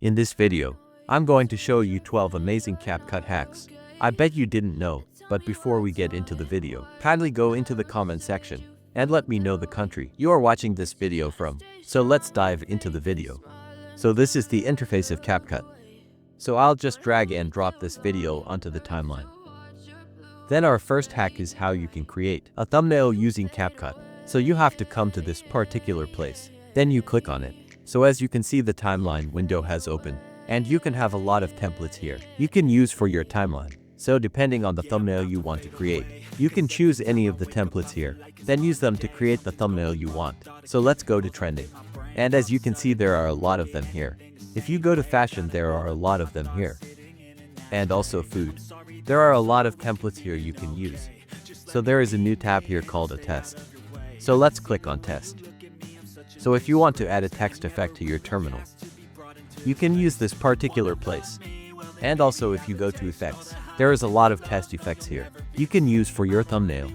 In this video, I'm going to show you 12 amazing CapCut hacks. I bet you didn't know, but before we get into the video, kindly go into the comment section and let me know the country you are watching this video from. So let's dive into the video. So this is the interface of CapCut. So I'll just drag and drop this video onto the timeline. Then our first hack is how you can create a thumbnail using CapCut. So you have to come to this particular place. Then you click on it. So as you can see, the timeline window has opened, and you can have a lot of templates here you can use for your timeline. So depending on the thumbnail you want to create, you can choose any of the templates here, then use them to create the thumbnail you want. So let's go to trending. And as you can see, there are a lot of them here. If you go to fashion, there are a lot of them here. And also food. There are a lot of templates here you can use. So there is a new tab here called a test. So let's click on test. So if you want to add a text effect to your terminal, you can use this particular place. And also if you go to effects, there is a lot of test effects here you can use for your thumbnail.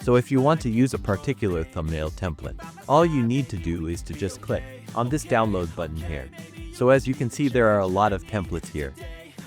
So if you want to use a particular thumbnail template, all you need to do is to just click on this download button here. So as you can see, there are a lot of templates here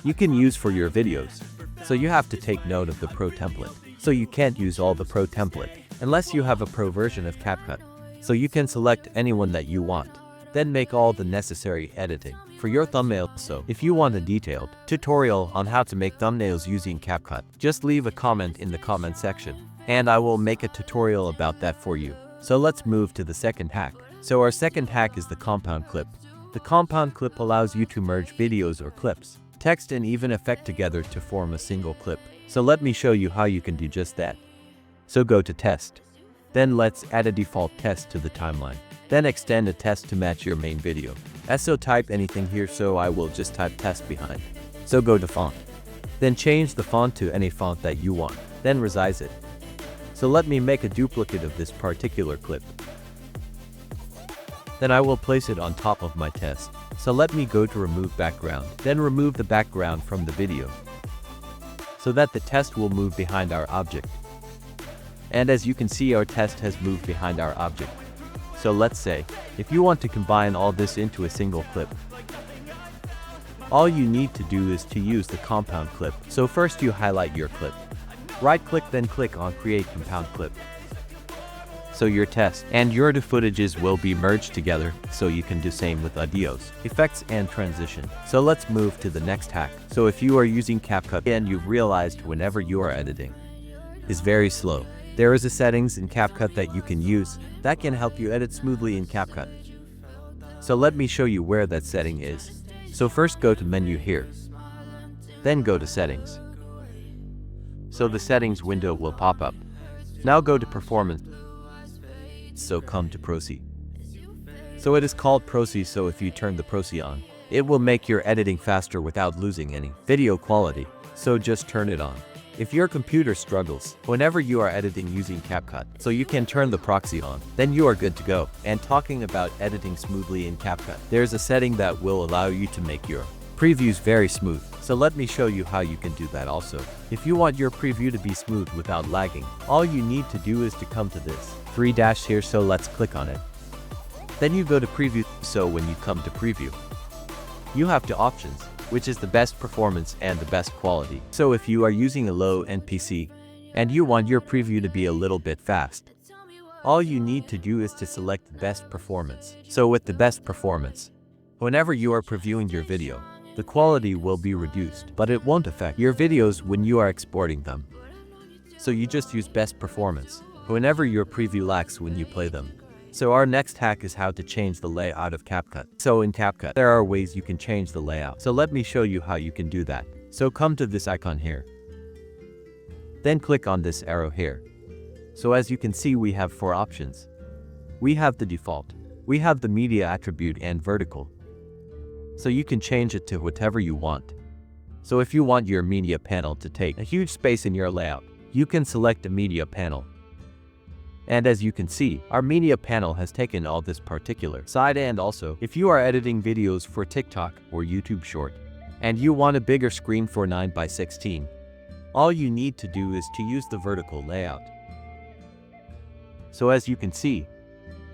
you can use for your videos. So you have to take note of the pro template. So you can't use all the pro template unless you have a pro version of CapCut. So you can select anyone that you want, then make all the necessary editing for your thumbnail. So if you want a detailed tutorial on how to make thumbnails using CapCut, just leave a comment in the comment section, and I will make a tutorial about that for you. So let's move to the second hack. So our second hack is the compound clip. The compound clip allows you to merge videos or clips, text and even effect together to form a single clip. So let me show you how you can do just that. So go to test. Then let's add a default test to the timeline. Then extend a test to match your main video. So type anything here, so I will just type test behind. So go to font. Then change the font to any font that you want. Then resize it. So let me make a duplicate of this particular clip. Then I will place it on top of my test. So let me go to remove background. Then remove the background from the video, so that the test will move behind our object. And as you can see, our test has moved behind our object. So let's say, if you want to combine all this into a single clip, all you need to do is to use the compound clip. So first you highlight your clip. Right click, then click on create compound clip. So your test and your footages will be merged together, so you can do same with audios, effects and transition. So let's move to the next hack. So if you are using CapCut and you've realized whenever you are editing is very slow, there is a settings in CapCut that you can use that can help you edit smoothly in CapCut. So let me show you where that setting is. So first go to menu here, then go to settings. So the settings window will pop up. Now go to performance. So come to Pro-C. So it is called Pro-C, so if you turn the Pro-C on, it will make your editing faster without losing any video quality. So just turn it on. If your computer struggles whenever you are editing using CapCut, so you can turn the proxy on, then you are good to go. And talking about editing smoothly in CapCut, there's a setting that will allow you to make your previews very smooth. So let me show you how you can do that also. If you want your preview to be smooth without lagging, all you need to do is to come to this three dash here, so let's click on it. Then you go to preview. So when you come to preview, you have to options, which is the best performance and the best quality. So if you are using a low-end PC and you want your preview to be a little bit fast, all you need to do is to select the best performance. So with the best performance, whenever you are previewing your video, the quality will be reduced, but it won't affect your videos when you are exporting them. So you just use best performance whenever your preview lags when you play them. So our next hack is how to change the layout of CapCut. So in CapCut, there are ways you can change the layout. So let me show you how you can do that. So come to this icon here. Then click on this arrow here. So as you can see, we have four options. We have the default. We have the media attribute and vertical. So you can change it to whatever you want. So if you want your media panel to take a huge space in your layout, you can select a media panel. And as you can see, our media panel has taken all this particular side. And also, if you are editing videos for TikTok or YouTube Short, and you want a bigger screen for 9:16, all you need to do is to use the vertical layout. So as you can see,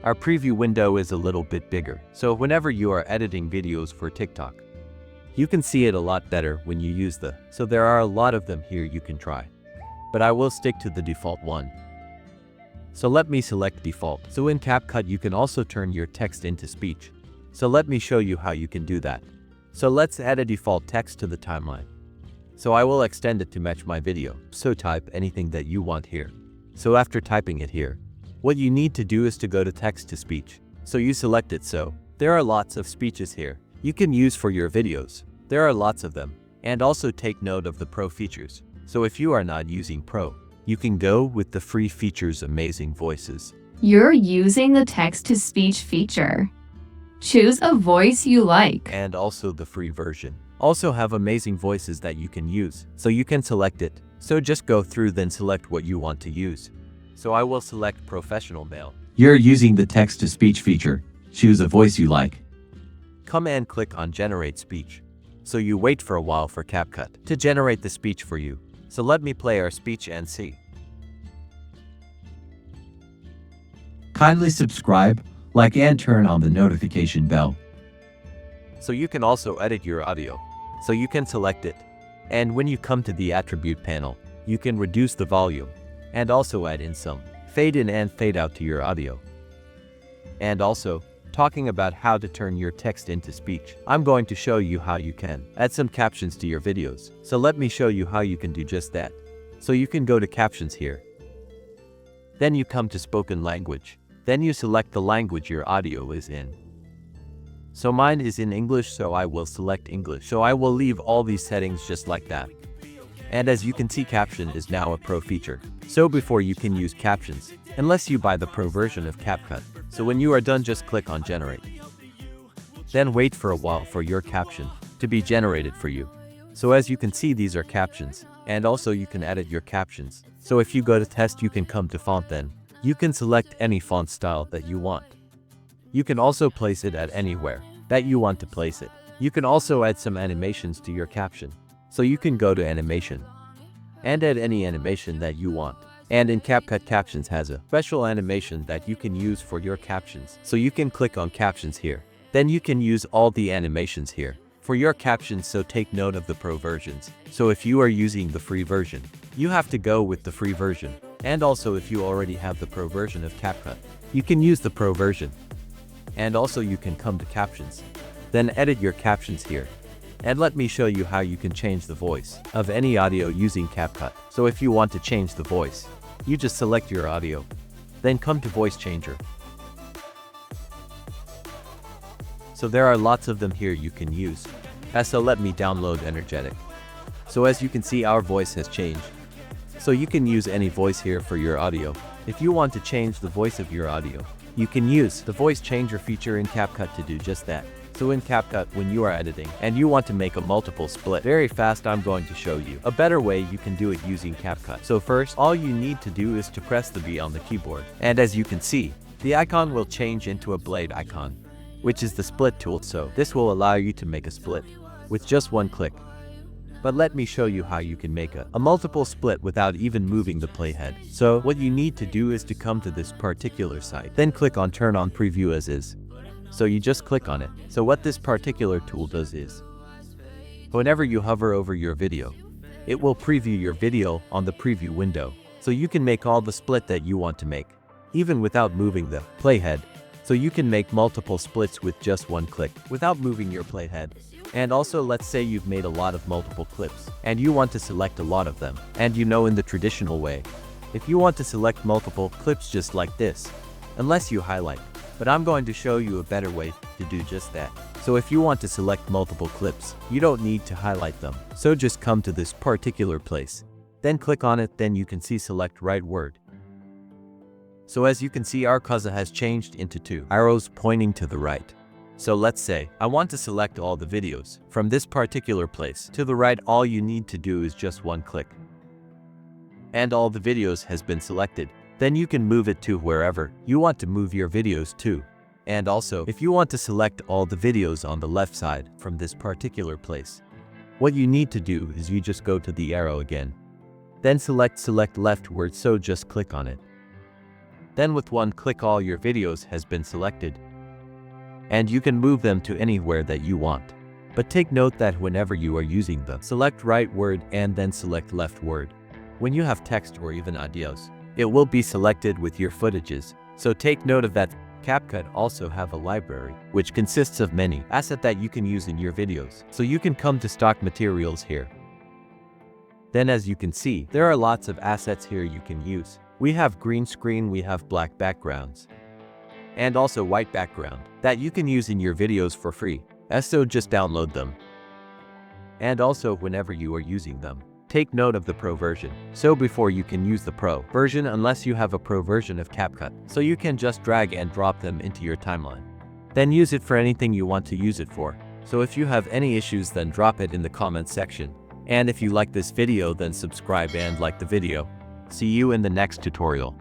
Our preview window is a little bit bigger, so whenever you are editing videos for TikTok, You can see it a lot better when you use the, so there are a lot of them here you can try. But I will stick to the default one. So let me select default. So in CapCut you can also turn your text into speech. So let me show you how you can do that. So let's add a default text to the timeline. So I will extend it to match my video. So type anything that you want here. So after typing it here, what you need to do is to go to text to speech. So you select it. So there are lots of speeches here you can use for your videos. There are lots of them. And also take note of the pro features. So if you are not using pro, you can go with the free features amazing voices. You're using the text-to-speech feature. Choose a voice you like. And also the free version. Also have amazing voices that you can use. So you can select it. So just go through then select what you want to use. So I will select professional male. You're using the text-to-speech feature. Choose a voice you like. Come and click on generate speech. So you wait for a while for CapCut to generate the speech for you. So let me play our speech and see. Kindly subscribe, like and turn on the notification bell. So you can also edit your audio. So you can select it. And when you come to the attribute panel, you can reduce the volume and also add in some fade in and fade out to your audio. And also, talking about how to turn your text into speech, I'm going to show you how you can add some captions to your videos. So let me show you how you can do just that. So you can go to captions here. Then you come to spoken language. Then you select the language your audio is in. So mine is in English, so I will select English. So I will leave all these settings just like that. And as you can see, caption is now a pro feature. So before you can use captions, unless you buy the pro version of CapCut. So when you are done, just click on generate. Then wait for a while for your caption to be generated for you. So as you can see, these are captions. And also you can edit your captions. So if you go to test, you can come to font, then you can select any font style that you want. You can also place it at anywhere that you want to place it. You can also add some animations to your caption. So you can go to animation and add any animation that you want. And in CapCut, Captions has a special animation that you can use for your captions. So you can click on captions here. Then you can use all the animations here for your captions. So take note of the pro versions. So if you are using the free version, you have to go with the free version. And also if you already have the pro version of CapCut, you can use the pro version. And also you can come to captions. Then edit your captions here. And let me show you how you can change the voice of any audio using CapCut. So if you want to change the voice, you just select your audio. Then come to voice changer. So there are lots of them here you can use. So let me download energetic. So as you can see, our voice has changed. So you can use any voice here for your audio. If you want to change the voice of your audio, you can use the voice changer feature in CapCut to do just that. So in CapCut, when you are editing and you want to make a multiple split very fast, I'm going to show you a better way you can do it using CapCut. So first, all you need to do is to press the B on the keyboard. And as you can see, the icon will change into a blade icon, which is the split tool. So this will allow you to make a split with just one click. But let me show you how you can make a multiple split without even moving the playhead. So what you need to do is to come to this particular site, then click on turn on preview as is. So you just click on it. So what this particular tool does is, whenever you hover over your video, it will preview your video on the preview window. So you can make all the split that you want to make, even without moving the playhead. So you can make multiple splits with just one click without moving your playhead. And also, let's say you've made a lot of multiple clips and you want to select a lot of them. And you know, in the traditional way, if you want to select multiple clips just like this, unless you highlight. But I'm going to show you a better way to do just that. So if you want to select multiple clips, you don't need to highlight them. So just come to this particular place, then click on it, then you can see select right word. So as you can see, our cursor has changed into two arrows pointing to the right. So let's say I want to select all the videos from this particular place to the right. All you need to do is just one click. And all the videos has been selected. Then you can move it to wherever you want to move your videos to. And also, if you want to select all the videos on the left side from this particular place, what you need to do is you just go to the arrow again. Then select leftward, so just click on it. Then with one click, all your videos has been selected. And you can move them to anywhere that you want. But take note that whenever you are using them, select right word and then select left word. When you have text or even audios, it will be selected with your footages. So take note of that. CapCut also have a library, which consists of many assets that you can use in your videos. So you can come to stock materials here. Then as you can see, there are lots of assets here you can use. We have green screen, we have black backgrounds, and also white background that you can use in your videos for free. So just download them. And also whenever you are using them, take note of the Pro version. So before you can use the Pro version unless you have a Pro version of CapCut. So you can just drag and drop them into your timeline. Then use it for anything you want to use it for. So if you have any issues, then drop it in the comments section. And if you like this video, then subscribe and like the video. See you in the next tutorial.